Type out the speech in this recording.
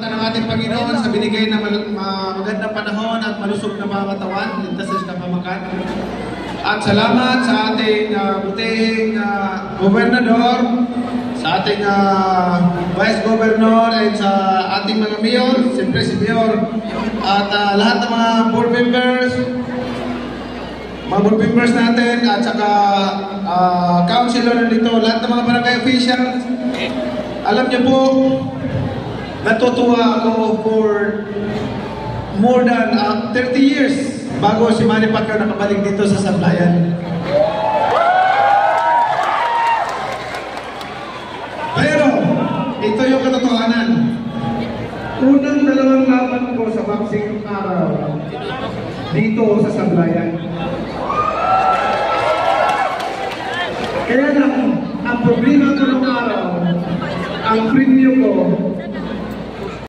pasalamatan ng ating Panginoon sa binigay na magandang panahon at malusog na mga katawan, ligtas na pamakan. At salamat sa ating butihing gobernador, sa ating vice governor, at sa ating mga mayor, siyempre si mayor, at lahat ng mga board members natin, at saka councilor nandito, lahat ng mga barangay officials. Alam niyo po, natutuwa ako for more than 30 years bago si Manny Pacquiao nakabalik dito sa Sablayan. Pero, ito yung katotohanan. Unang dalawang laban ko sa boxing araw dito sa Sablayan. Kaya lang, ang problema ko nung araw, ang premium